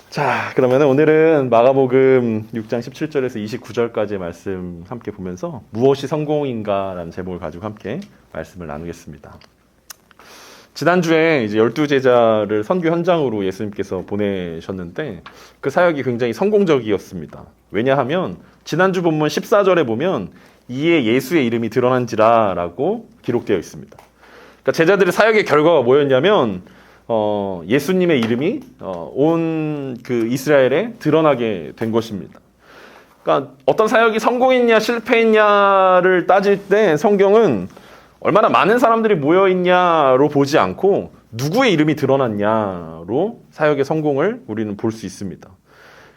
자, 그러면 오늘은 마가복음 6장 17절에서 29절까지의 말씀 함께 보면서 무엇이 성공인가라는 제목을 가지고 함께 말씀을 나누겠습니다. 지난주에 이제 12제자를 선교 현장으로 예수님께서 보내셨는데 그 사역이 굉장히 성공적이었습니다. 왜냐하면 지난주 본문 14절에 보면 이에 예수의 이름이 드러난지라라고 기록되어 있습니다. 그러니까 제자들의 사역의 결과가 뭐였냐면 예수님의 이름이 온 그 이스라엘에 드러나게 된 것입니다. 그러니까 어떤 사역이 성공했냐 실패했냐를 따질 때 성경은 얼마나 많은 사람들이 모여있냐로 보지 않고 누구의 이름이 드러났냐로 사역의 성공을 우리는 볼 수 있습니다.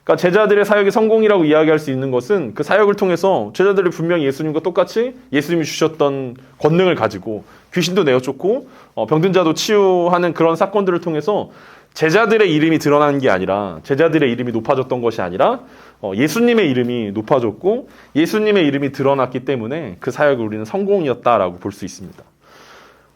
그러니까 제자들의 사역의 성공이라고 이야기할 수 있는 것은 그 사역을 통해서 제자들이 분명히 예수님과 똑같이 예수님이 주셨던 권능을 가지고 귀신도 내어쫓고 병든 자도 치유하는 그런 사건들을 통해서 제자들의 이름이 드러난 게 아니라 제자들의 이름이 높아졌던 것이 아니라 예수님의 이름이 높아졌고 예수님의 이름이 드러났기 때문에 그 사역을 우리는 성공이었다라고 볼 수 있습니다.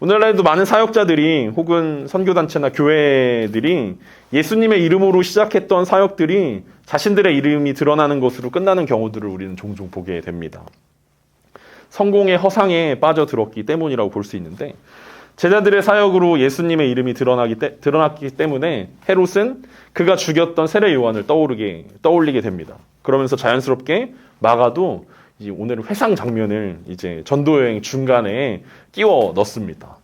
오늘날에도 많은 사역자들이 혹은 선교단체나 교회들이 예수님의 이름으로 시작했던 사역들이 자신들의 이름이 드러나는 것으로 끝나는 경우들을 우리는 종종 보게 됩니다. 성공의 허상에 빠져들었기 때문이라고 볼 수 있는데 제자들의 사역으로 예수님의 이름이 드러났기 때문에 헤롯은 그가 죽였던 세례 요한을 떠올리게 됩니다. 그러면서 자연스럽게 마가도 이제 오늘 회상 장면을 이제 전도 여행 중간에 끼워 넣습니다.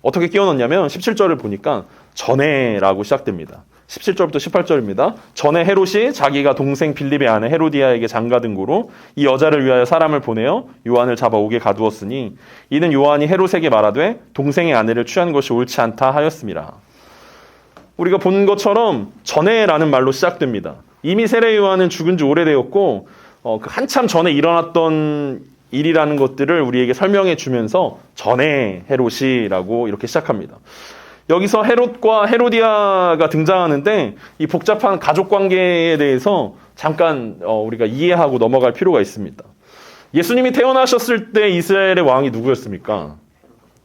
어떻게 끼워 넣냐면 17절을 보니까 전에라고 시작됩니다. 17절부터 18절입니다. 전에 헤롯이 자기가 동생 빌립의 아내 헤로디아에게 장가든 고로 이 여자를 위하여 사람을 보내어 요한을 잡아 옥에 가두었으니 이는 요한이 헤롯에게 말하되 동생의 아내를 취한 것이 옳지 않다 하였음이라. 우리가 본 것처럼 전에라는 말로 시작됩니다. 이미 세례 요한은 죽은 지 오래되었고 그 한참 전에 일어났던 일이라는 것들을 우리에게 설명해 주면서 전에 헤롯이라고 이렇게 시작합니다. 여기서 헤롯과 헤로디아가 등장하는데 이 복잡한 가족 관계에 대해서 잠깐 우리가 이해하고 넘어갈 필요가 있습니다. 예수님이 태어나셨을 때 이스라엘의 왕이 누구였습니까?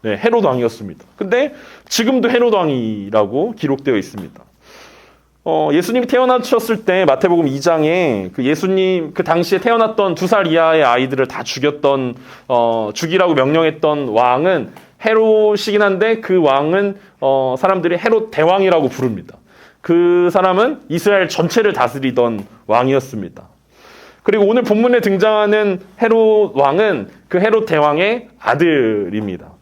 네, 헤롯 왕이었습니다. 근데 지금도 헤롯 왕이라고 기록되어 있습니다. 예수님이 태어나셨을 때 마태복음 2장에 그 예수님 그 당시에 태어났던 2살 이하의 아이들을 다 죽였던 죽이라고 명령했던 왕은 헤롯이긴 한데 그 왕은 사람들이 헤롯 대왕이라고 부릅니다. 그 사람은 이스라엘 전체를 다스리던 왕이었습니다. 그리고 오늘 본문에 등장하는 헤롯 왕은 그 헤롯 대왕의 아들입니다.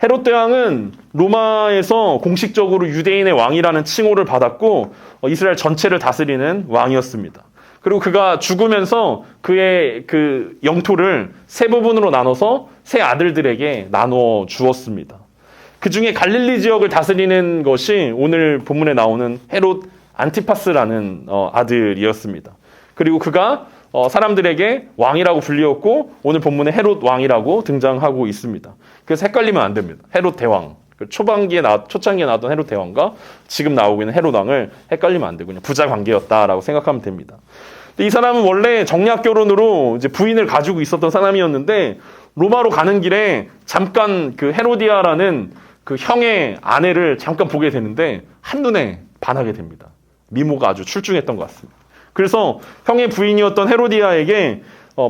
헤롯 대왕은 로마에서 공식적으로 유대인의 왕이라는 칭호를 받았고 이스라엘 전체를 다스리는 왕이었습니다. 그리고 그가 죽으면서 그의 그 영토를 세 부분으로 나눠서 세 아들들에게 나누어 주었습니다. 그 중에 갈릴리 지역을 다스리는 것이 오늘 본문에 나오는 헤롯 안티파스라는 아들이었습니다. 그리고 그가 사람들에게 왕이라고 불리었고 오늘 본문에 헤롯 왕이라고 등장하고 있습니다. 그래서 헷갈리면 안 됩니다. 헤롯 대왕. 초창기에 나왔던 헤롯 대왕과 지금 나오고 있는 헤롯 왕을 헷갈리면 안 되고 그냥 부자 관계였다라고 생각하면 됩니다. 이 사람은 원래 정략 결혼으로 이제 부인을 가지고 있었던 사람이었는데 로마로 가는 길에 잠깐 그 헤로디아라는 그 형의 아내를 잠깐 보게 되는데 한눈에 반하게 됩니다. 미모가 아주 출중했던 것 같습니다. 그래서 형의 부인이었던 헤로디아에게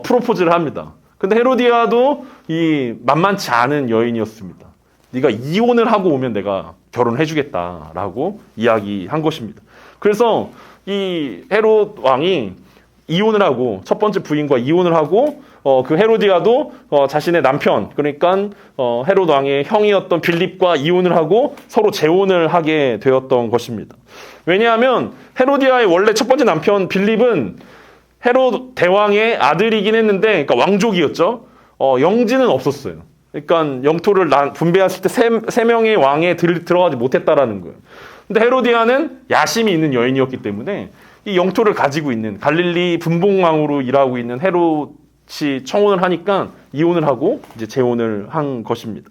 프로포즈를 합니다. 근데 헤로디아도 이 만만치 않은 여인이었습니다. 네가 이혼을 하고 오면 내가 결혼해주겠다라고 이야기한 것입니다. 그래서 이 헤롯 왕이 이혼을 하고 첫 번째 부인과 이혼을 하고 그 헤로디아도 자신의 남편 그러니까 헤롯 왕의 형이었던 빌립과 이혼을 하고 서로 재혼을 하게 되었던 것입니다. 왜냐하면 헤로디아의 원래 첫 번째 남편 빌립은 헤롯 대왕의 아들이긴 했는데 그러니까 왕족이었죠. 영지는 없었어요. 그러니까 영토를 분배했을 때 세 명의 왕에 들어가지 못했다라는 거예요. 근데 헤로디아는 야심이 있는 여인이었기 때문에 이 영토를 가지고 있는 갈릴리 분봉왕으로 일하고 있는 헤롯이 청혼을 하니까 이혼을 하고 이제 재혼을 한 것입니다.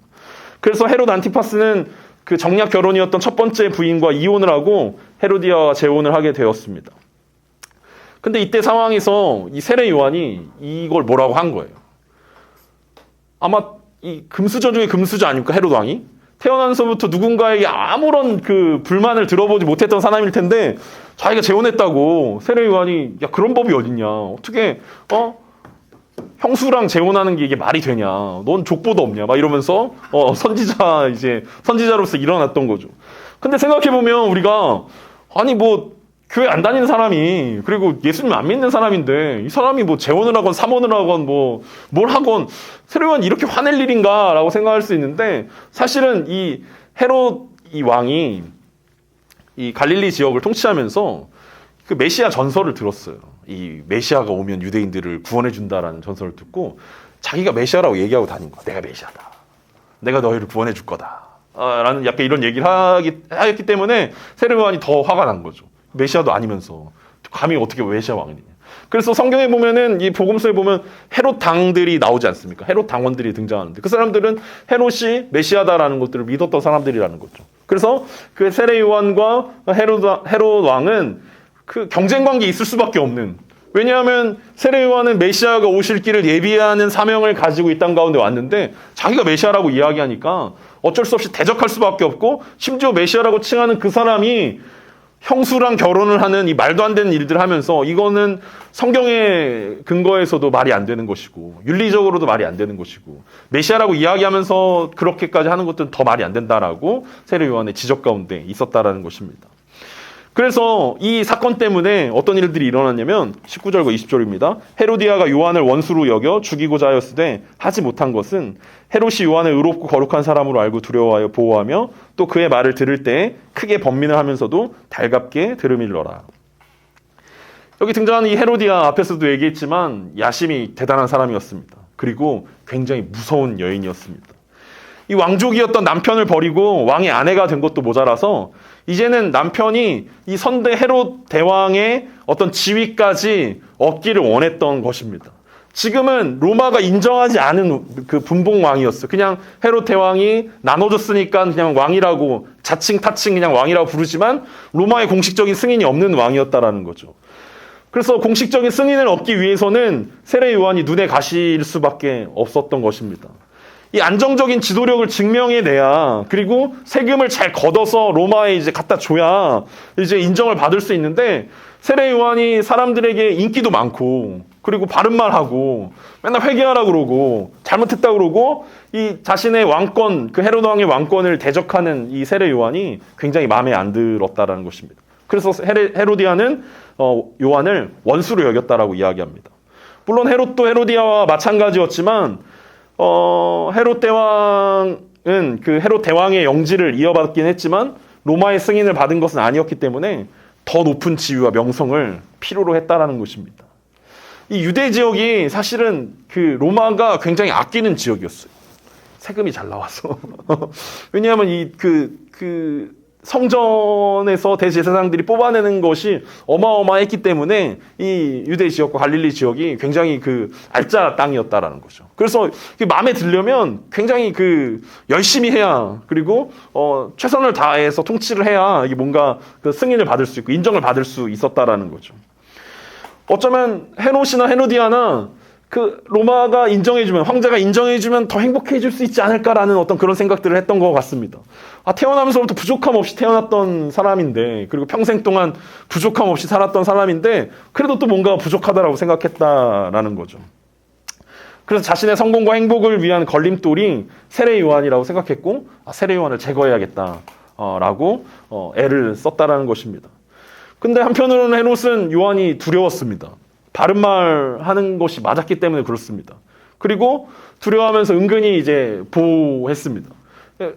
그래서 헤롯 안티파스는 그 정략 결혼이었던 첫 번째 부인과 이혼을 하고 헤로디아와 재혼을 하게 되었습니다. 근데 이때 상황에서 이 세례 요한이 이걸 뭐라고 한 거예요? 아마 이 금수저 중에 금수저 아닙니까? 헤롯 왕이? 태어나면서부터 누군가에게 아무런 그 불만을 들어보지 못했던 사람일 텐데 자기가 재혼했다고 세례 요한이 야 그런 법이 어딨냐 어떻게 형수랑 재혼하는 게 이게 말이 되냐 넌 족보도 없냐 막 이러면서 선지자로서 일어났던 거죠. 근데 생각해 보면 우리가 아니 뭐 교회 안 다니는 사람이 그리고 예수님 안 믿는 사람인데 이 사람이 뭐 재혼을 하건 삼혼을 하건 뭐 뭘 하건 세례 요한이 이렇게 화낼 일인가라고 생각할 수 있는데 사실은 이 헤롯 이 왕이 이 갈릴리 지역을 통치하면서 그 메시아 전설을 들었어요. 이 메시아가 오면 유대인들을 구원해 준다라는 전설을 듣고 자기가 메시아라고 얘기하고 다닌 거야. 내가 메시아다. 내가 너희를 구원해 줄 거다. 라는 약간 이런 얘기를 하기 때문에 세례 요한이 더 화가 난 거죠. 메시아도 아니면서 감히 어떻게 메시아 왕이냐. 그래서 성경에 보면은 이 복음서에 보면 헤롯 당들이 나오지 않습니까? 헤롯 당원들이 등장하는데 그 사람들은 헤롯이 메시아다라는 것들을 믿었던 사람들이라는 거죠. 그래서 그 세례 요한과 헤롯 왕은 그 경쟁 관계에 있을 수밖에 없는. 왜냐하면 세례 요한은 메시아가 오실 길을 예비하는 사명을 가지고 이 땅 가운데 왔는데 자기가 메시아라고 이야기하니까 어쩔 수 없이 대적할 수밖에 없고 심지어 메시아라고 칭하는 그 사람이 형수랑 결혼을 하는 이 말도 안 되는 일들을 하면서 이거는 성경의 근거에서도 말이 안 되는 것이고 윤리적으로도 말이 안 되는 것이고 메시아라고 이야기하면서 그렇게까지 하는 것들은 더 말이 안 된다라고 세례 요한의 지적 가운데 있었다라는 것입니다. 그래서 이 사건 때문에 어떤 일들이 일어났냐면 19절과 20절입니다. 헤로디아가 요한을 원수로 여겨 죽이고자 하였으되 하지 못한 것은 헤롯이 요한을 의롭고 거룩한 사람으로 알고 두려워하여 보호하며 또 그의 말을 들을 때 크게 번민을 하면서도 달갑게 들으밀러라. 여기 등장하는 이 헤로디아 앞에서도 얘기했지만 야심이 대단한 사람이었습니다. 그리고 굉장히 무서운 여인이었습니다. 이 왕족이었던 남편을 버리고 왕의 아내가 된 것도 모자라서 이제는 남편이 이 선대 헤롯 대왕의 어떤 지위까지 얻기를 원했던 것입니다. 지금은 로마가 인정하지 않은 그 분봉 왕이었어요. 그냥 헤롯 대왕이 나눠줬으니까 그냥 왕이라고 자칭 타칭 그냥 왕이라고 부르지만 로마의 공식적인 승인이 없는 왕이었다라는 거죠. 그래서 공식적인 승인을 얻기 위해서는 세례 요한이 눈에 가실 수밖에 없었던 것입니다. 이 안정적인 지도력을 증명해내야 그리고 세금을 잘 걷어서 로마에 이제 갖다 줘야 이제 인정을 받을 수 있는데 세례 요한이 사람들에게 인기도 많고 그리고 바른 말하고 맨날 회개하라 그러고 잘못했다 그러고 이 자신의 왕권 그 헤롯 왕의 왕권을 대적하는 이 세례 요한이 굉장히 마음에 안 들었다라는 것입니다. 그래서 헤로디아는 요한을 원수로 여겼다라고 이야기합니다. 물론 헤롯도 헤로디아와 마찬가지였지만 헤롯 대왕은 그 헤롯 대왕의 영지를 이어받긴 했지만 로마의 승인을 받은 것은 아니었기 때문에 더 높은 지위와 명성을 필요로 했다라는 것입니다. 이 유대 지역이 사실은 그 로마가 굉장히 아끼는 지역이었어요. 세금이 잘 나와서. 왜냐하면 성전에서 대제사장들이 뽑아내는 것이 어마어마했기 때문에 이 유대 지역과 갈릴리 지역이 굉장히 그 알짜 땅이었다라는 거죠. 그래서 마음에 들려면 굉장히 그 열심히 해야 그리고 최선을 다해서 통치를 해야 이게 뭔가 그 승인을 받을 수 있고 인정을 받을 수 있었다라는 거죠. 어쩌면 헤롯이나 헤로디아나 그 로마가 인정해주면 황제가 인정해주면 더 행복해질 수 있지 않을까라는 어떤 그런 생각들을 했던 것 같습니다. 태어나면서부터 부족함 없이 태어났던 사람인데 그리고 평생 동안 부족함 없이 살았던 사람인데 그래도 또 뭔가 부족하다라고 생각했다라는 거죠. 그래서 자신의 성공과 행복을 위한 걸림돌이 세례 요한이라고 생각했고 세례 요한을 제거해야겠다라고 애를 썼다라는 것입니다. 근데 한편으로는 헤롯은 요한이 두려웠습니다. 바른 말 하는 것이 맞았기 때문에 그렇습니다. 그리고 두려워하면서 은근히 이제 보호했습니다.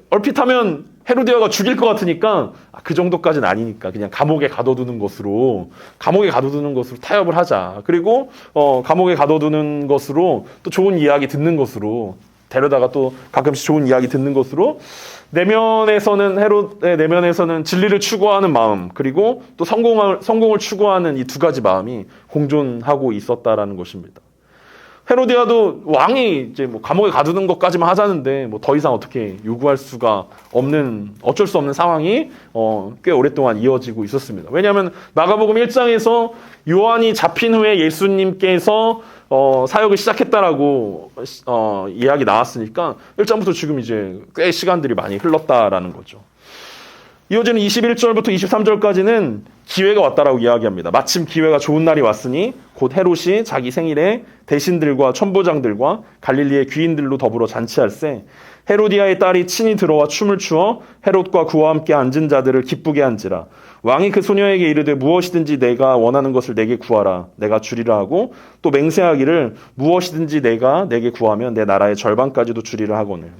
얼핏 하면 헤로디아가 죽일 것 같으니까 그 정도까지는 아니니까 그냥 감옥에 가둬두는 것으로 타협을 하자. 그리고 감옥에 가둬두는 것으로 또 좋은 이야기 듣는 것으로 데려다가 또 가끔씩 좋은 이야기 듣는 것으로 헤롯의 내면에서는 진리를 추구하는 마음 그리고 또 성공을 추구하는 이 두 가지 마음이 공존하고 있었다라는 것입니다. 헤로디아도 왕이 이제 뭐 감옥에 가두는 것까지만 하자는데 뭐 더 이상 어떻게 요구할 수가 없는, 어쩔 수 없는 상황이 꽤 오랫동안 이어지고 있었습니다. 왜냐하면 마가복음 1장에서 요한이 잡힌 후에 예수님께서 사역을 시작했다라고 이야기 나왔으니까 1장부터 지금 이제 꽤 시간들이 많이 흘렀다라는 거죠. 이어지는 21절부터 23절까지는 기회가 왔다라고 이야기합니다. 마침 기회가 좋은 날이 왔으니 곧 헤롯이 자기 생일에 대신들과 천부장들과 갈릴리의 귀인들로 더불어 잔치할세 헤로디아의 딸이 친히 들어와 춤을 추어 헤롯과 그와 함께 앉은 자들을 기쁘게 한지라. 왕이 그 소녀에게 이르되 무엇이든지 내가 원하는 것을 내게 구하라. 내가 주리라 하고 또 맹세하기를 무엇이든지 내가 내게 구하면 내 나라의 절반까지도 주리라 하거늘.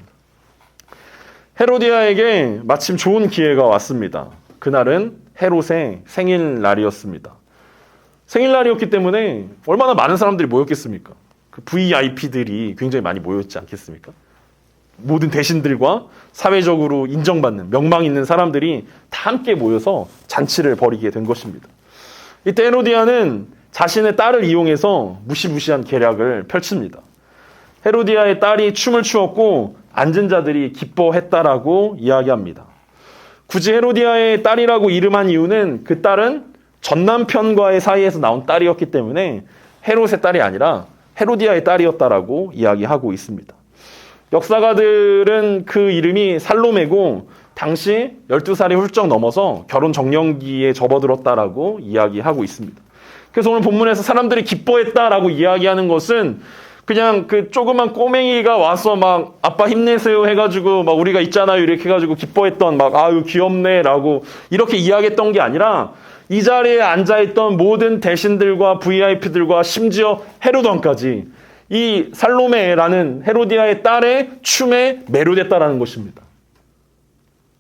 헤로디아에게 마침 좋은 기회가 왔습니다. 그날은 헤롯의 생일날이었습니다. 생일날이었기 때문에 얼마나 많은 사람들이 모였겠습니까? 그 VIP들이 굉장히 많이 모였지 않겠습니까? 모든 대신들과 사회적으로 인정받는 명망 있는 사람들이 다 함께 모여서 잔치를 벌이게 된 것입니다. 이때 헤로디아는 자신의 딸을 이용해서 무시무시한 계략을 펼칩니다. 헤로디아의 딸이 춤을 추었고 앉은 자들이 기뻐했다라고 이야기합니다. 굳이 헤로디아의 딸이라고 이름한 이유는 그 딸은 전남편과의 사이에서 나온 딸이었기 때문에 헤롯의 딸이 아니라 헤로디아의 딸이었다라고 이야기하고 있습니다. 역사가들은 그 이름이 살로메고 당시 12살이 훌쩍 넘어서 결혼 정년기에 접어들었다라고 이야기하고 있습니다. 그래서 오늘 본문에서 사람들이 기뻐했다라고 이야기하는 것은 그냥 그 조그만 꼬맹이가 와서 막 아빠 힘내세요 해가지고 막 우리가 있잖아요 이렇게 해가지고 기뻐했던 막 아유 귀엽네라고 이렇게 이야기했던 게 아니라 이 자리에 앉아있던 모든 대신들과 VIP들과 심지어 헤롯 왕까지 이 살로메라는 헤로디아의 딸의 춤에 매료됐다라는 것입니다.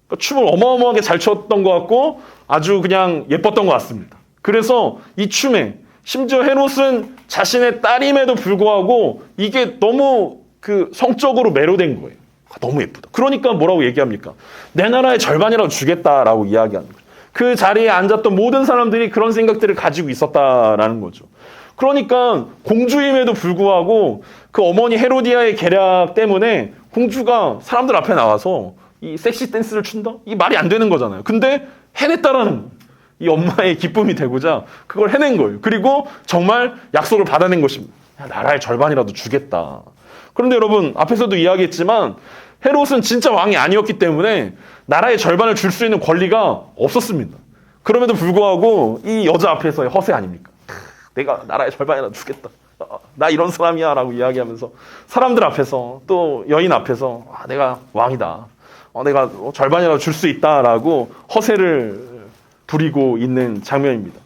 그러니까 춤을 어마어마하게 잘 췄던 것 같고 아주 그냥 예뻤던 것 같습니다. 그래서 이 춤에 심지어 헤롯은 자신의 딸임에도 불구하고 이게 너무 그 성적으로 매료된 거예요. 너무 예쁘다. 그러니까 뭐라고 얘기합니까? 내 나라의 절반이라도 주겠다라고 이야기하는 거죠. 그 자리에 앉았던 모든 사람들이 그런 생각들을 가지고 있었다라는 거죠. 그러니까 공주임에도 불구하고 그 어머니 헤로디아의 계략 때문에 공주가 사람들 앞에 나와서 이 섹시 댄스를 춘다? 이 말이 안 되는 거잖아요. 근데 해냈다라는 거예요. 이 엄마의 기쁨이 되고자 그걸 해낸 거예요. 그리고 정말 약속을 받아낸 것입니다. 나라의 절반이라도 주겠다. 그런데 여러분 앞에서도 이야기했지만 헤롯은 진짜 왕이 아니었기 때문에 나라의 절반을 줄 수 있는 권리가 없었습니다. 그럼에도 불구하고 이 여자 앞에서의 허세 아닙니까? 내가 나라의 절반이라도 주겠다. 나 이런 사람이야 라고 이야기하면서 사람들 앞에서 또 여인 앞에서 내가 왕이다. 내가 절반이라도 줄 수 있다라고 허세를 부리고 있는 장면입니다.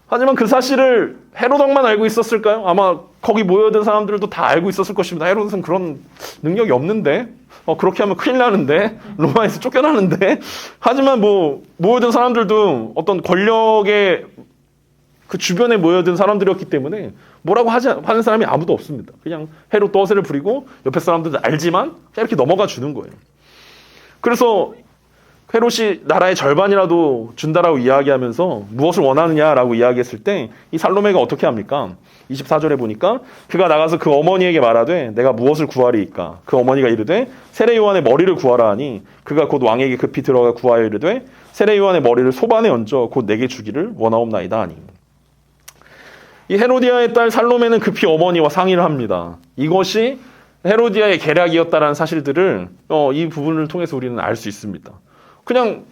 하지만 그 사실을 헤롯 왕만 알고 있었을까요? 아마 거기 모여든 사람들도 다 알고 있었을 것입니다. 헤롯은 그런 능력이 없는데 그렇게 하면 큰일 나는데 로마에서 쫓겨나는데 하지만 뭐 모여든 사람들도 어떤 권력의 그 주변에 모여든 사람들이었기 때문에 뭐라고 하는 사람이 아무도 없습니다. 그냥 헤롯 떠세를 부리고 옆에 사람들도 알지만 그냥 이렇게 넘어가 주는 거예요. 그래서 헤롯이 나라의 절반이라도 준다라고 이야기하면서 무엇을 원하느냐라고 이야기했을 때 이 살로메가 어떻게 합니까? 24절에 보니까 그가 나가서 그 어머니에게 말하되 내가 무엇을 구하리이까? 그 어머니가 이르되 세례 요한의 머리를 구하라 하니 그가 곧 왕에게 급히 들어가 구하여 이르되 세례 요한의 머리를 소반에 얹어 곧 내게 주기를 원하옵나이다 하니. 이 헤로디아의 딸 살로메는 급히 어머니와 상의를 합니다. 이것이 헤로디아의 계략이었다라는 사실들을 이 부분을 통해서 우리는 알 수 있습니다. 그냥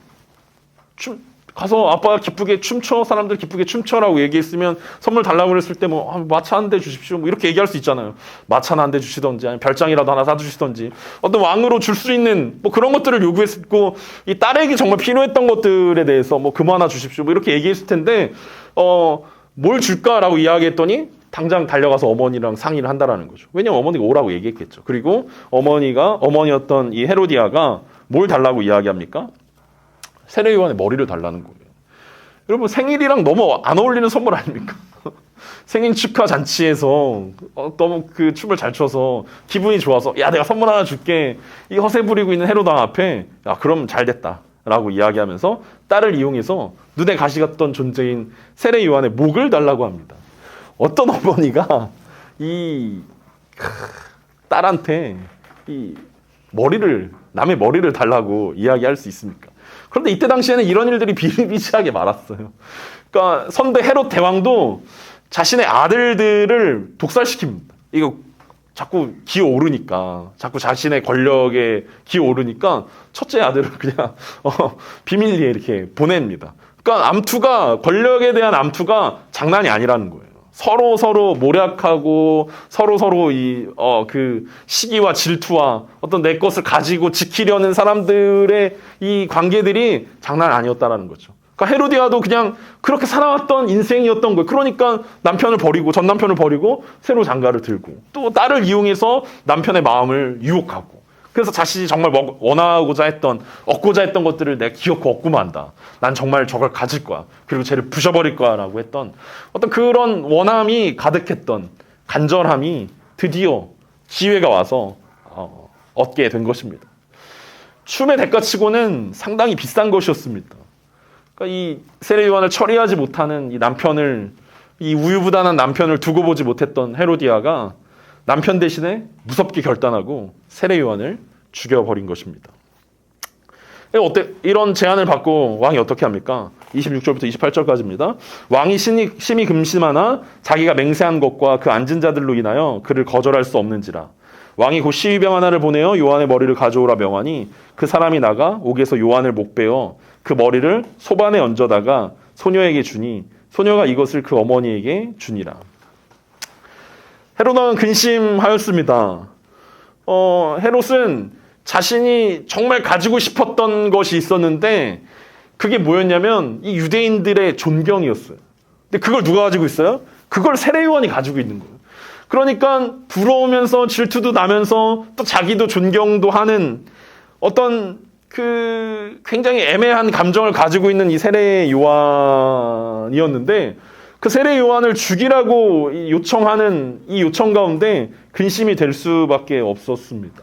가서 아빠가 기쁘게 춤춰, 사람들 기쁘게 춤춰라고 얘기했으면 선물 달라고 그랬을 때 마차 한 대 주십시오 뭐 이렇게 얘기할 수 있잖아요. 마차나 한 대 주시던지 아니면 별장이라도 하나 사주시던지 어떤 왕으로 줄 수 있는 뭐 그런 것들을 요구했고 이 딸에게 정말 필요했던 것들에 대해서 뭐 금화 하나 주십시오 뭐 이렇게 얘기했을 텐데 뭘 줄까라고 이야기했더니 당장 달려가서 어머니랑 상의를 한다라는 거죠. 왜냐면 어머니가 오라고 얘기했겠죠. 그리고 어머니였던 이 헤로디아가 뭘 달라고 이야기합니까? 세례 요한의 머리를 달라는 거예요. 여러분 생일이랑 너무 안 어울리는 선물 아닙니까? 생일 축하 잔치에서 너무 그 춤을 잘 춰서 기분이 좋아서 야 내가 선물 하나 줄게 이 허세 부리고 있는 헤롯 왕 앞에 야 그럼 잘 됐다 라고 이야기하면서 딸을 이용해서 눈에 가시 같던 존재인 세례 요한의 목을 달라고 합니다. 어떤 어머니가 이 딸한테 이 남의 머리를 달라고 이야기할 수 있습니까? 그런데 이때 당시에는 이런 일들이 비일비재하게 많았어요. 그러니까 선대 헤롯 대왕도 자신의 아들들을 독살시킵니다. 이거 자꾸 기어오르니까, 자꾸 자신의 권력에 기어오르니까 첫째 아들을 그냥 비밀리에 이렇게 보냅니다. 그러니까 권력에 대한 암투가 장난이 아니라는 거예요. 서로 모략하고 서로 그 시기와 질투와 어떤 내 것을 가지고 지키려는 사람들의 이 관계들이 장난 아니었다라는 거죠. 그러니까 헤로디아도 그냥 그렇게 살아왔던 인생이었던 거예요. 그러니까 전 남편을 버리고 새로 장가를 들고 또 딸을 이용해서 남편의 마음을 유혹하고, 그래서 자신이 정말 얻고자 했던 것들을 내가 기어코 얻고 만다. 난 정말 저걸 가질 거야. 그리고 쟤를 부셔버릴 거야. 라고 했던 어떤 그런 원함이 가득했던 간절함이 드디어 기회가 와서 얻게 된 것입니다. 춤의 대가치고는 상당히 비싼 것이었습니다. 그러니까 이 세례 요한을 처리하지 못하는 이 우유부단한 남편을 두고 보지 못했던 헤로디아가 남편 대신에 무섭게 결단하고 세례 요한을 죽여버린 것입니다. 이런 제안을 받고 왕이 어떻게 합니까? 26절부터 28절까지입니다. 왕이 심히 금심하나 자기가 맹세한 것과 그 앉은 자들로 인하여 그를 거절할 수 없는지라. 왕이 곧 시위병 하나를 보내어 요한의 머리를 가져오라 명하니 그 사람이 나가 옥에서 요한을 목베어 그 머리를 소반에 얹어다가 소녀에게 주니 소녀가 이것을 그 어머니에게 주니라. 헤롯은 근심하였습니다. 헤롯은 자신이 정말 가지고 싶었던 것이 있었는데 그게 뭐였냐면 이 유대인들의 존경이었어요. 근데 그걸 누가 가지고 있어요? 그걸 세례 요한이 가지고 있는 거예요. 그러니까 부러우면서 질투도 나면서 또 자기도 존경도 하는 어떤 그 굉장히 애매한 감정을 가지고 있는 이 세례 요한이었는데 그 세례 요한을 죽이라고 요청하는 이 요청 가운데 근심이 될 수밖에 없었습니다.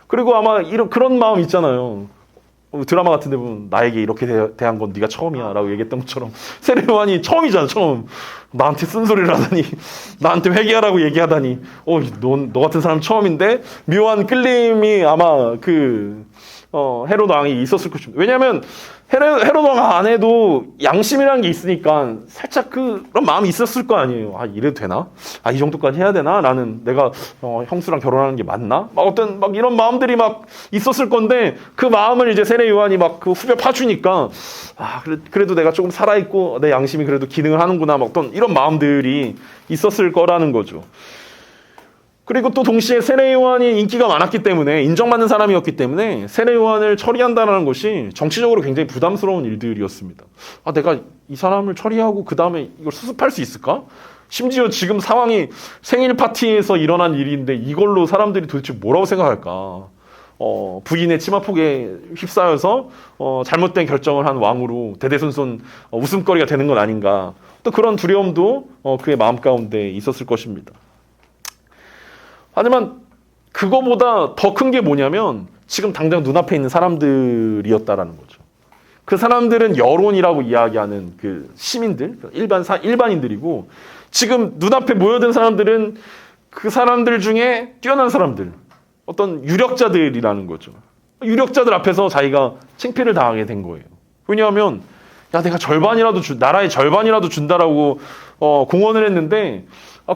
그리고 아마 그런 마음 있잖아요. 드라마 같은 데 보면 나에게 이렇게 대한 건 네가 처음이야 라고 얘기했던 것처럼 세례 요한이 처음이잖아. 처음 나한테 쓴소리를 하다니, 나한테 회개하라고 얘기하다니, 너 같은 사람 처음인데 묘한 끌림이 아마 헤롯 왕이 있었을 것입니다. 왜냐하면 헤롯 왕 안에도 양심이라는 게 있으니까 살짝 그런 마음이 있었을 거 아니에요. 이래도 되나? 이 정도까지 해야 되나? 라는, 내가 형수랑 결혼하는 게 맞나? 막 이런 마음들이 막 있었을 건데 그 마음을 이제 세례 요한이 막 그 후벼 파주니까 그래도 내가 조금 살아있고 내 양심이 그래도 기능을 하는구나. 막 어떤 이런 마음들이 있었을 거라는 거죠. 그리고 또 동시에 세례 요한이 인기가 많았기 때문에, 인정받는 사람이었기 때문에 세례 요한을 처리한다는 것이 정치적으로 굉장히 부담스러운 일들이었습니다. 내가 이 사람을 처리하고 그 다음에 이걸 수습할 수 있을까? 심지어 지금 상황이 생일 파티에서 일어난 일인데 이걸로 사람들이 도대체 뭐라고 생각할까? 부인의 치마폭에 휩싸여서 잘못된 결정을 한 왕으로 대대손손 웃음거리가 되는 건 아닌가? 또 그런 두려움도 그의 마음 가운데 있었을 것입니다. 하지만 그거보다 더 큰 게 뭐냐면 지금 당장 눈앞에 있는 사람들이었다라는 거죠. 그 사람들은 여론이라고 이야기하는 그 시민들, 일반인들이고, 지금 눈앞에 모여든 사람들은 그 사람들 중에 뛰어난 사람들, 어떤 유력자들이라는 거죠. 유력자들 앞에서 자기가 창피를 당하게 된 거예요. 왜냐하면 내가 나라의 절반이라도 준다라고 공언을 했는데,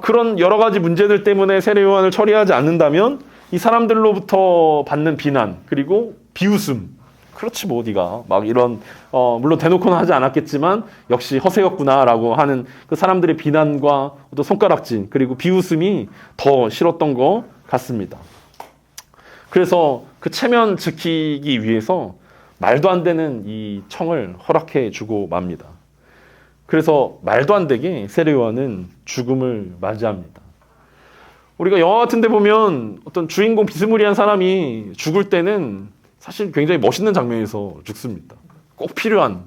그런 여러 가지 문제들 때문에 세례 요한을 처리하지 않는다면 이 사람들로부터 받는 비난, 그리고 비웃음, 그렇지 뭐 네가 막 이런 물론 대놓고는 하지 않았겠지만 역시 허세였구나라고 하는 그 사람들의 비난과 또 손가락질, 그리고 비웃음이 더 싫었던 것 같습니다. 그래서 그 체면 지키기 위해서 말도 안 되는 이 청을 허락해 주고 맙니다. 그래서 말도 안 되게 세례 요한은 죽음을 맞이합니다. 우리가 영화 같은 데 보면 어떤 주인공 비스무리한 사람이 죽을 때는 사실 굉장히 멋있는 장면에서 죽습니다. 꼭 필요한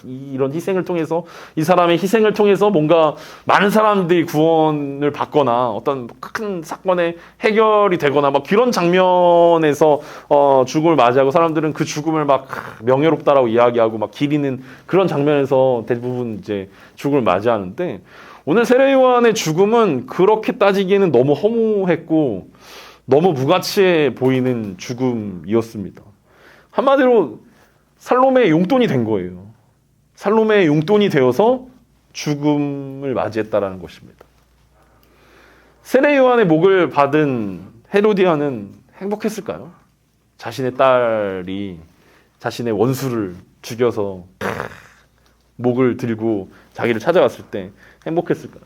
이런 희생을 통해서 이 사람의 희생을 통해서 뭔가 많은 사람들이 구원을 받거나 어떤 큰 사건의 해결이 되거나 막 그런 장면에서 죽음을 맞이하고 사람들은 그 죽음을 막 명예롭다라고 이야기하고 막 기리는 그런 장면에서 대부분 이제 죽음을 맞이하는데 오늘 세례 요한의 죽음은 그렇게 따지기에는 너무 허무했고 너무 무가치해 보이는 죽음이었습니다. 한마디로 살로메의 용돈이 된 거예요. 살로메의 용돈이 되어서 죽음을 맞이했다라는 것입니다. 세례 요한의 목을 받은 헤로디아는 행복했을까요? 자신의 딸이 자신의 원수를 죽여서 목을 들고 자기를 찾아왔을 때 행복했을까요?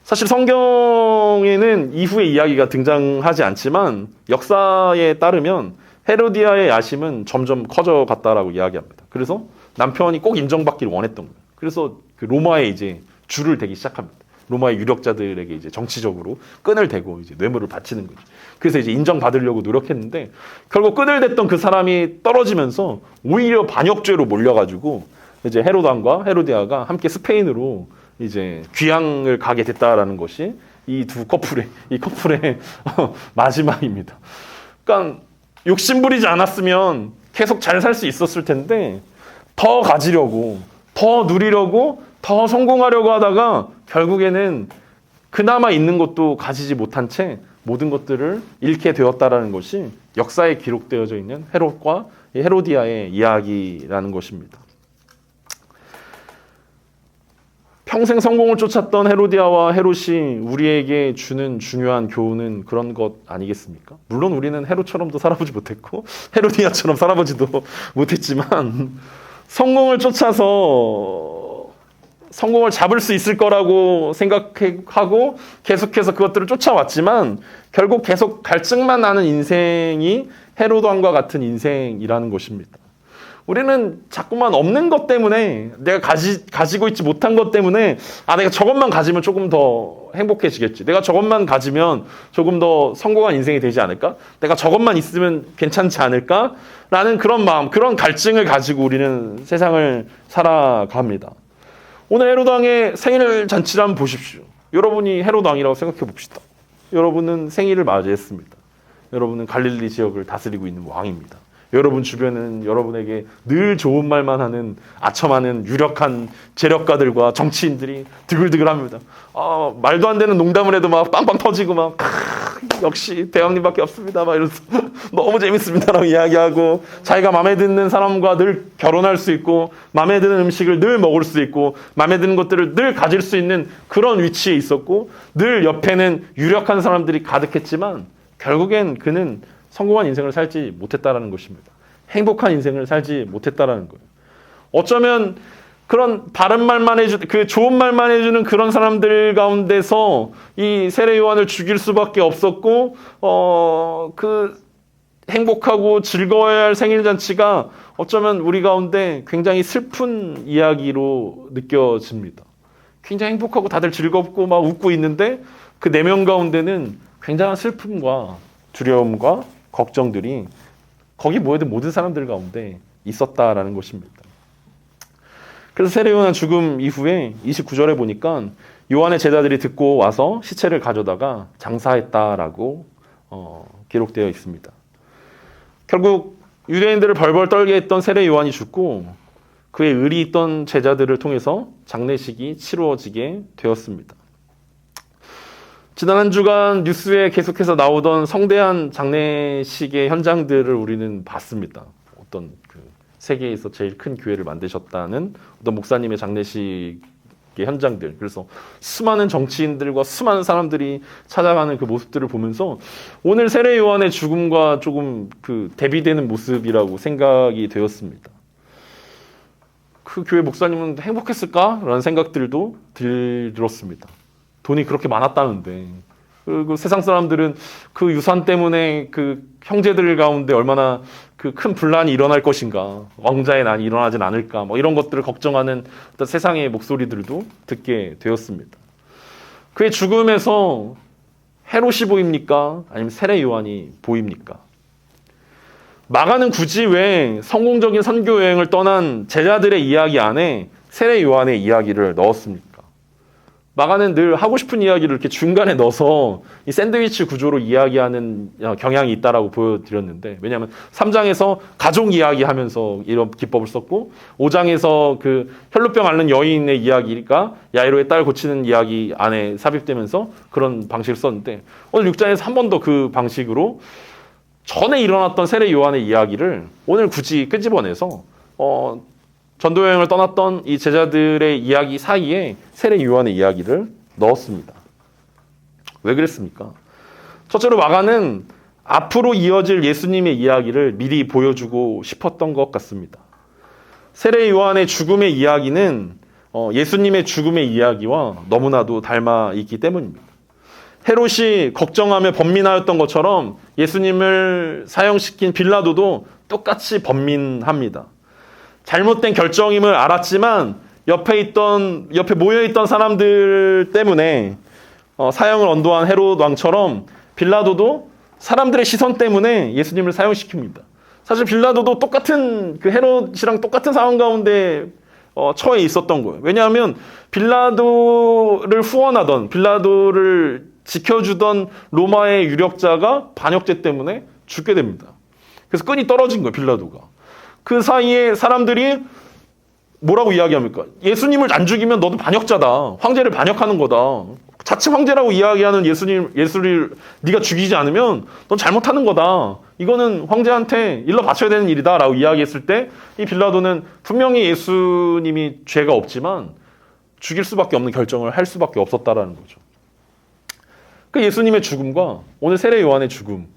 사실 성경에는 이후의 이야기가 등장하지 않지만 역사에 따르면 헤로디아의 야심은 점점 커져갔다라고 이야기합니다. 그래서 남편이 꼭 인정받기를 원했던 거예요. 그래서 그 로마에 이제 줄을 대기 시작합니다. 로마의 유력자들에게 이제 정치적으로 끈을 대고 이제 뇌물을 바치는 거죠. 그래서 이제 인정받으려고 노력했는데 결국 끈을 댔던 그 사람이 떨어지면서 오히려 반역죄로 몰려가지고 이제 헤로당과 헤로디아가 함께 스페인으로 이제 귀향을 가게 됐다라는 것이 이 커플의 마지막입니다. 그러니까 욕심부리지 않았으면 계속 잘 살 수 있었을 텐데 더 가지려고, 더 누리려고, 더 성공하려고 하다가 결국에는 그나마 있는 것도 가지지 못한 채 모든 것들을 잃게 되었다라는 것이 역사에 기록되어져 있는 헤롯과 헤로디아의 이야기라는 것입니다. 평생 성공을 쫓았던 헤로디아와 헤롯이 우리에게 주는 중요한 교훈은 그런 것 아니겠습니까? 물론 우리는 헤롯처럼도 살아보지 못했고 헤로디아처럼 살아보지도 못했지만 성공을 쫓아서 성공을 잡을 수 있을 거라고 생각하고 계속해서 그것들을 쫓아왔지만 결국 계속 갈증만 나는 인생이 헤롯 왕과 같은 인생이라는 것입니다. 우리는 자꾸만 없는 것 때문에 내가 가지고 있지 못한 것 때문에 내가 저것만 가지면 조금 더 행복해지겠지. 내가 저것만 가지면 조금 더 성공한 인생이 되지 않을까? 내가 저것만 있으면 괜찮지 않을까? 라는 그런 마음, 그런 갈증을 가지고 우리는 세상을 살아갑니다. 오늘 헤롯 왕의 생일 잔치를 한번 보십시오. 여러분이 헤롯 왕이라고 생각해 봅시다. 여러분은 생일을 맞이했습니다. 여러분은 갈릴리 지역을 다스리고 있는 왕입니다. 여러분 주변은 여러분에게 늘 좋은 말만 하는 아첨하는 유력한 재력가들과 정치인들이 드글드글합니다. 말도 안 되는 농담을 해도 막 빵빵 터지고 막 역시 대왕님밖에 없습니다. 막 이러면서 너무 재밌습니다라고 이야기하고 자기가 마음에 드는 사람과 늘 결혼할 수 있고 마음에 드는 음식을 늘 먹을 수 있고 마음에 드는 것들을 늘 가질 수 있는 그런 위치에 있었고 늘 옆에는 유력한 사람들이 가득했지만 결국엔 그는 성공한 인생을 살지 못했다라는 것입니다. 행복한 인생을 살지 못했다라는 거예요. 어쩌면 그런 바른 말만 그 좋은 말만 해주는 그런 사람들 가운데서 이 세례 요한을 죽일 수밖에 없었고, 그 행복하고 즐거워야 할 생일 잔치가 어쩌면 우리 가운데 굉장히 슬픈 이야기로 느껴집니다. 굉장히 행복하고 다들 즐겁고 막 웃고 있는데 그 내면 가운데는 굉장한 슬픔과 두려움과 걱정들이 거기 모여든 모든 사람들 가운데 있었다라는 것입니다. 그래서 세례 요한 죽음 이후에 29절에 보니까 요한의 제자들이 듣고 와서 시체를 가져다가 장사했다라고 기록되어 있습니다. 결국 유대인들을 벌벌 떨게 했던 세례 요한이 죽고 그의 의리 있던 제자들을 통해서 장례식이 치루어지게 되었습니다. 지난 한 주간 뉴스에 계속해서 나오던 성대한 장례식의 현장들을 우리는 봤습니다. 어떤 세계에서 제일 큰 교회를 만드셨다는 어떤 목사님의 장례식의 현장들. 그래서 수많은 정치인들과 수많은 사람들이 찾아가는 그 모습들을 보면서 오늘 세례 요한의 죽음과 조금 대비되는 모습이라고 생각이 되었습니다. 그 교회 목사님은 행복했을까? 라는 생각들도 들었습니다. 돈이 그렇게 많았다는데 그리고 세상 사람들은 그 유산 때문에 그 형제들 가운데 얼마나 그 큰 분란이 일어날 것인가, 왕자의 난이 일어나진 않을까, 뭐 이런 것들을 걱정하는 어떤 세상의 목소리들도 듣게 되었습니다. 그의 죽음에서 헤롯이 보입니까? 아니면 세례 요한이 보입니까? 마가는 굳이 왜 성공적인 선교 여행을 떠난 제자들의 이야기 안에 세례 요한의 이야기를 넣었습니까? 마가는 늘 하고 싶은 이야기를 이렇게 중간에 넣어서 이 샌드위치 구조로 이야기하는 경향이 있다라고 보여드렸는데, 왜냐하면 3장에서 가족 이야기하면서 이런 기법을 썼고, 5장에서 그 혈루병 앓는 여인의 이야기가 야이로의 딸 고치는 이야기 안에 삽입되면서 그런 방식을 썼는데, 오늘 6장에서 한 번 더 그 방식으로 전에 일어났던 세례 요한의 이야기를 오늘 굳이 끄집어내서 전도여행을 떠났던 이 제자들의 이야기 사이에 세례 요한의 이야기를 넣었습니다. 왜 그랬습니까? 첫째로 마가는 앞으로 이어질 예수님의 이야기를 미리 보여주고 싶었던 것 같습니다. 세례 요한의 죽음의 이야기는 예수님의 죽음의 이야기와 너무나도 닮아 있기 때문입니다. 헤롯이 걱정하며 번민하였던 것처럼 예수님을 사형시킨 빌라도도 똑같이 번민합니다. 잘못된 결정임을 알았지만 옆에 모여있던 사람들 때문에 사형을 언도한 헤롯 왕처럼 빌라도도 사람들의 시선 때문에 예수님을 사형시킵니다. 사실 빌라도도 똑같은 그 헤롯이랑 똑같은 상황 가운데 처해 있었던 거예요. 왜냐하면 빌라도를 후원하던, 빌라도를 지켜주던 로마의 유력자가 반역죄 때문에 죽게 됩니다. 그래서 끈이 떨어진 거예요, 빌라도가. 그 사이에 사람들이 뭐라고 이야기합니까? 예수님을 안 죽이면 너도 반역자다. 황제를 반역하는 거다. 자칭 황제라고 이야기하는 예수를 네가 죽이지 않으면 넌 잘못하는 거다. 이거는 황제한테 일러 바쳐야 되는 일이다 라고 이야기했을 때 이 빌라도는 분명히 예수님이 죄가 없지만 죽일 수밖에 없는 결정을 할 수밖에 없었다라는 거죠. 그 예수님의 죽음과 오늘 세례 요한의 죽음,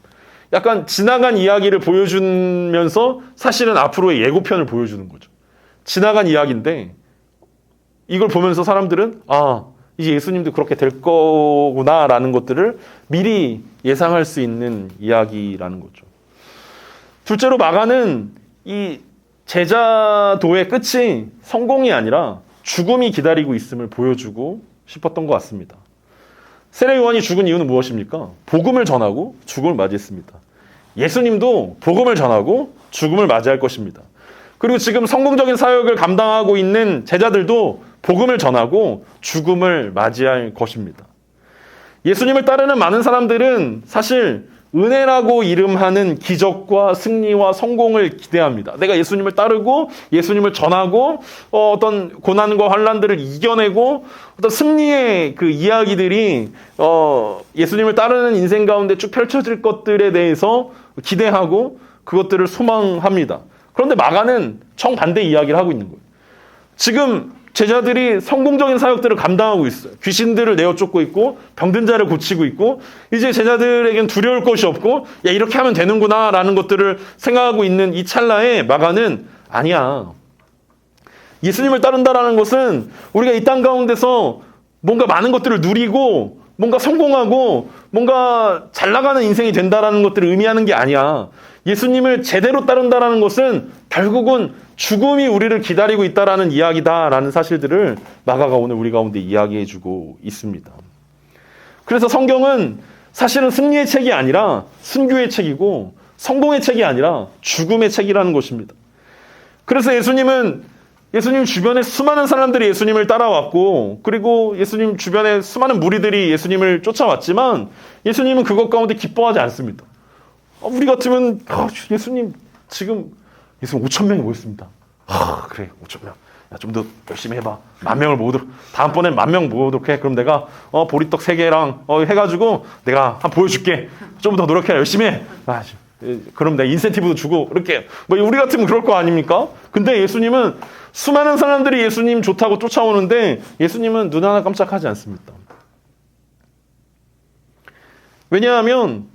약간 지나간 이야기를 보여주면서 사실은 앞으로의 예고편을 보여주는 거죠. 지나간 이야기인데 이걸 보면서 사람들은 이제 예수님도 그렇게 될 거구나라는 것들을 미리 예상할 수 있는 이야기라는 거죠. 둘째로 마가는 이 제자도의 끝이 성공이 아니라 죽음이 기다리고 있음을 보여주고 싶었던 것 같습니다. 세례 요한이 죽은 이유는 무엇입니까? 복음을 전하고 죽음을 맞이했습니다. 예수님도 복음을 전하고 죽음을 맞이할 것입니다. 그리고 지금 성공적인 사역을 감당하고 있는 제자들도 복음을 전하고 죽음을 맞이할 것입니다. 예수님을 따르는 많은 사람들은 사실 은혜라고 이름하는 기적과 승리와 성공을 기대합니다. 내가 예수님을 따르고 예수님을 전하고 어떤 고난과 환난들을 이겨내고 어떤 승리의 그 이야기들이 예수님을 따르는 인생 가운데 쭉 펼쳐질 것들에 대해서 기대하고 그것들을 소망합니다. 그런데 마가는 정반대 이야기를 하고 있는 거예요. 지금 제자들이 성공적인 사역들을 감당하고 있어요. 귀신들을 내어 쫓고 있고 병든 자를 고치고 있고 이제 제자들에겐 두려울 것이 없고 야 이렇게 하면 되는구나 라는 것들을 생각하고 있는 이 찰나에 마가는 아니야. 예수님을 따른다라는 것은 우리가 이 땅 가운데서 뭔가 많은 것들을 누리고 뭔가 성공하고 뭔가 잘 나가는 인생이 된다라는 것들을 의미하는 게 아니야. 예수님을 제대로 따른다라는 것은 결국은 죽음이 우리를 기다리고 있다라는 이야기다라는 사실들을 마가가 오늘 우리 가운데 이야기해주고 있습니다. 그래서 성경은 사실은 승리의 책이 아니라 순교의 책이고 성공의 책이 아니라 죽음의 책이라는 것입니다. 그래서 예수님 주변에 수많은 사람들이 예수님을 따라왔고 그리고 예수님 주변에 수많은 무리들이 예수님을 쫓아왔지만 예수님은 그것 가운데 기뻐하지 않습니다. 우리 같으면 예수님 지금 5,000명이 모였습니다. 그래 5,000명. 야, 좀 더 열심히 해봐. 10,000명을 모으도록. 다음번엔 10,000명 모으도록 해. 그럼 내가 보리떡 3개랑 해가지고 내가 한번 보여줄게. 좀 더 노력해. 열심히 해. 그럼 내가 인센티브도 주고 이렇게. 우리 같으면 그럴 거 아닙니까? 근데 예수님은 수많은 사람들이 예수님 좋다고 쫓아오는데 예수님은 눈 하나 깜짝하지 않습니다. 왜냐하면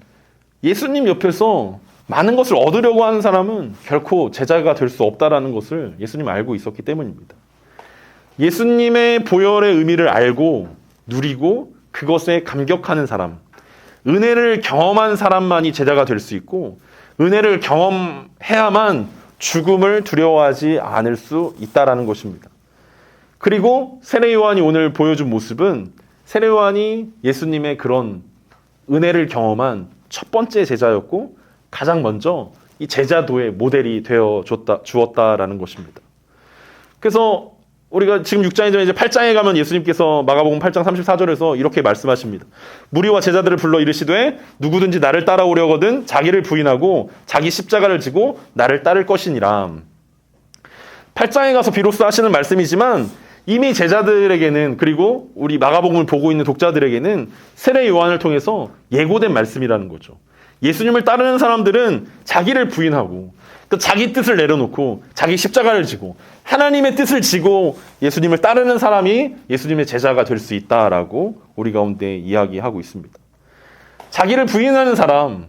예수님 옆에서 많은 것을 얻으려고 하는 사람은 결코 제자가 될 수 없다라는 것을 예수님은 알고 있었기 때문입니다. 예수님의 보혈의 의미를 알고 누리고 그것에 감격하는 사람, 은혜를 경험한 사람만이 제자가 될 수 있고 은혜를 경험해야만 죽음을 두려워하지 않을 수 있다라는 것입니다. 그리고 세례 요한이 오늘 보여준 모습은 세례 요한이 예수님의 그런 은혜를 경험한 첫 번째 제자였고 가장 먼저 이 제자도의 모델이 되어 주었다라는 것입니다. 그래서 우리가 지금 6장이 전에 이제 8장에 가면 예수님께서 마가복음 8장 34절에서 이렇게 말씀하십니다. 무리와 제자들을 불러 이르시되 누구든지 나를 따라오려거든 자기를 부인하고 자기 십자가를 지고 나를 따를 것이니라. 8장에 가서 비로소 하시는 말씀이지만 이미 제자들에게는, 그리고 우리 마가복음을 보고 있는 독자들에게는 세례 요한을 통해서 예고된 말씀이라는 거죠. 예수님을 따르는 사람들은 자기를 부인하고 또 자기 뜻을 내려놓고 자기 십자가를 지고 하나님의 뜻을 지고 예수님을 따르는 사람이 예수님의 제자가 될 수 있다라고 우리 가운데 이야기하고 있습니다. 자기를 부인하는 사람,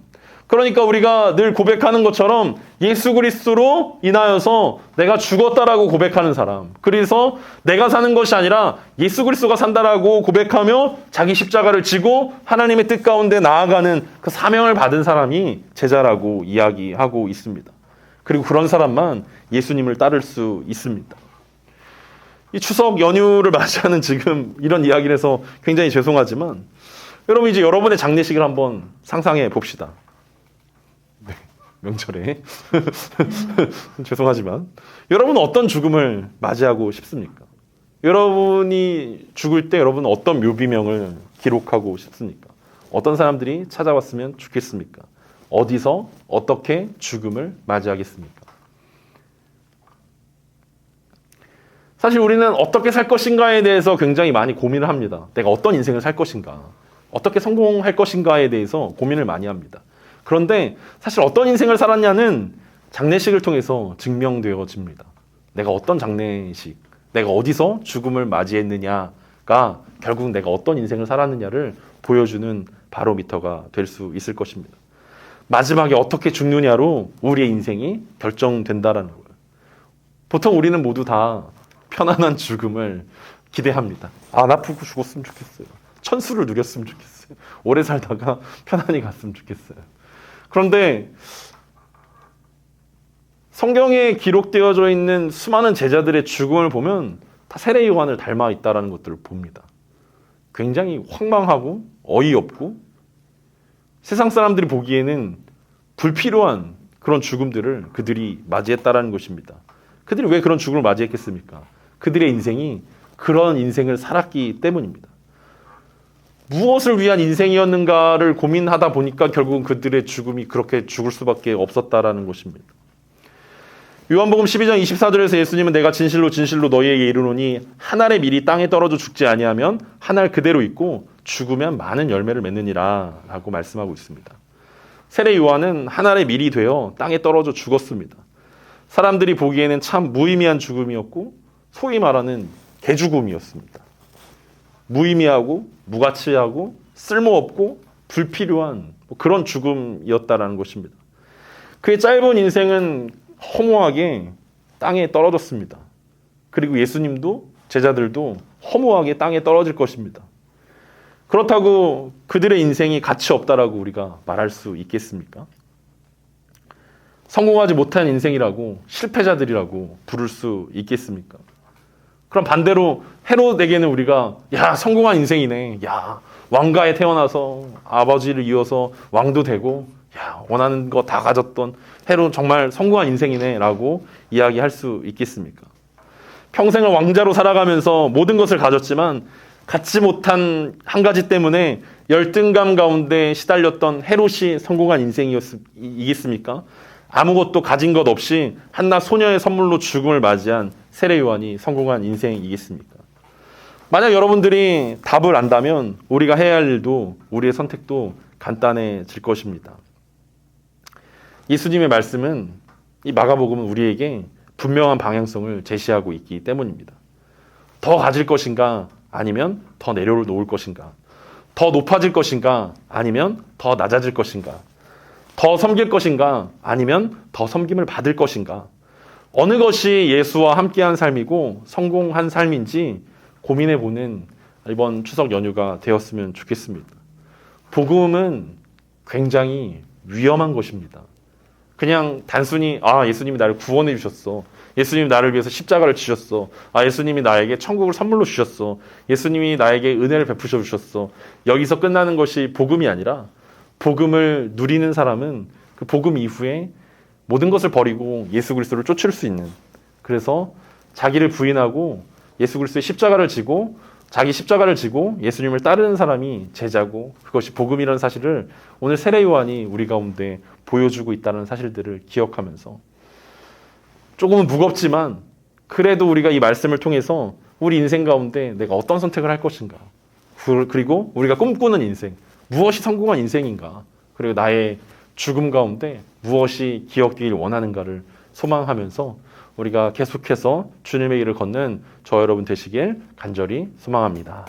그러니까 우리가 늘 고백하는 것처럼 예수 그리스도로 인하여서 내가 죽었다라고 고백하는 사람, 그래서 내가 사는 것이 아니라 예수 그리스도가 산다라고 고백하며 자기 십자가를 지고 하나님의 뜻 가운데 나아가는 그 사명을 받은 사람이 제자라고 이야기하고 있습니다. 그리고 그런 사람만 예수님을 따를 수 있습니다. 이 추석 연휴를 맞이하는 지금 이런 이야기를 해서 굉장히 죄송하지만 여러분, 이제 여러분의 장례식을 한번 상상해 봅시다. 네, 명절에 죄송하지만 여러분은 어떤 죽음을 맞이하고 싶습니까? 여러분이 죽을 때 여러분은 어떤 묘비명을 기록하고 싶습니까? 어떤 사람들이 찾아왔으면 좋겠습니까? 어디서 어떻게 죽음을 맞이하겠습니까? 사실 우리는 어떻게 살 것인가에 대해서 굉장히 많이 고민을 합니다. 내가 어떤 인생을 살 것인가, 어떻게 성공할 것인가에 대해서 고민을 많이 합니다. 그런데 사실 어떤 인생을 살았냐는 장례식을 통해서 증명되어집니다. 내가 어떤 장례식, 내가 어디서 죽음을 맞이했느냐가 결국 내가 어떤 인생을 살았느냐를 보여주는 바로미터가 될 수 있을 것입니다. 마지막에 어떻게 죽느냐로 우리의 인생이 결정된다라는 거예요. 보통 우리는 모두 다 편안한 죽음을 기대합니다. 안 아프고 죽었으면 좋겠어요. 천수를 누렸으면 좋겠어요. 오래 살다가 편안히 갔으면 좋겠어요. 그런데 성경에 기록되어져 있는 수많은 제자들의 죽음을 보면 다 세례 요한을 닮아 있다는 것들을 봅니다. 굉장히 황망하고 어이없고 세상 사람들이 보기에는 불필요한 그런 죽음들을 그들이 맞이했다라는 것입니다. 그들이 왜 그런 죽음을 맞이했겠습니까? 그들의 인생이 그런 인생을 살았기 때문입니다. 무엇을 위한 인생이었는가를 고민하다 보니까 결국은 그들의 죽음이 그렇게 죽을 수밖에 없었다라는 것입니다. 요한복음 12장 24절에서 예수님은 내가 진실로 진실로 너희에게 이르노니 한 알의 밀이 땅에 떨어져 죽지 아니하면 한 알 그대로 있고 죽으면 많은 열매를 맺느니라 라고 말씀하고 있습니다. 세례 요한은 한 알의 밀이 되어 땅에 떨어져 죽었습니다. 사람들이 보기에는 참 무의미한 죽음이었고 소위 말하는 개죽음이었습니다. 무의미하고 무가치하고 쓸모없고 불필요한 그런 죽음이었다라는 것입니다. 그의 짧은 인생은 허무하게 땅에 떨어졌습니다. 그리고 예수님도 제자들도 허무하게 땅에 떨어질 것입니다. 그렇다고 그들의 인생이 가치 없다라고 우리가 말할 수 있겠습니까? 성공하지 못한 인생이라고, 실패자들이라고 부를 수 있겠습니까? 그럼 반대로 헤롯에게는 우리가 야, 성공한 인생이네, 야, 왕가에 태어나서 아버지를 이어서 왕도 되고 야, 원하는 거 다 가졌던 헤롯 정말 성공한 인생이네 라고 이야기할 수 있겠습니까? 평생을 왕자로 살아가면서 모든 것을 가졌지만 갖지 못한 한 가지 때문에 열등감 가운데 시달렸던 헤롯이 성공한 인생이겠습니까? 아무것도 가진 것 없이 한낱 소녀의 선물로 죽음을 맞이한 세례 요한이 성공한 인생이겠습니까? 만약 여러분들이 답을 안다면 우리가 해야 할 일도, 우리의 선택도 간단해질 것입니다. 예수님의 말씀은, 이 마가복음은 우리에게 분명한 방향성을 제시하고 있기 때문입니다. 더 가질 것인가, 아니면 더 내려놓을 것인가? 더 높아질 것인가, 아니면 더 낮아질 것인가? 더 섬길 것인가, 아니면 더 섬김을 받을 것인가? 어느 것이 예수와 함께한 삶이고 성공한 삶인지 고민해보는 이번 추석 연휴가 되었으면 좋겠습니다. 복음은 굉장히 위험한 것입니다. 그냥 단순히 예수님이 나를 구원해 주셨어, 예수님이 나를 위해서 십자가를 지셨어, 예수님이 나에게 천국을 선물로 주셨어, 예수님이 나에게 은혜를 베푸셔 주셨어, 여기서 끝나는 것이 복음이 아니라, 복음을 누리는 사람은 그 복음 이후에 모든 것을 버리고 예수 그리스도를 쫓을 수 있는, 그래서 자기를 부인하고 예수 그리스도의 십자가를 지고 자기 십자가를 지고 예수님을 따르는 사람이 제자고, 그것이 복음이라는 사실을 오늘 세례 요한이 우리 가운데 보여주고 있다는 사실들을 기억하면서, 조금은 무겁지만 그래도 우리가 이 말씀을 통해서 우리 인생 가운데 내가 어떤 선택을 할 것인가, 그리고 우리가 꿈꾸는 인생, 무엇이 성공한 인생인가, 그리고 나의 죽음 가운데 무엇이 기억되길 원하는가를 소망하면서 우리가 계속해서 주님의 길을 걷는 저 여러분 되시길 간절히 소망합니다.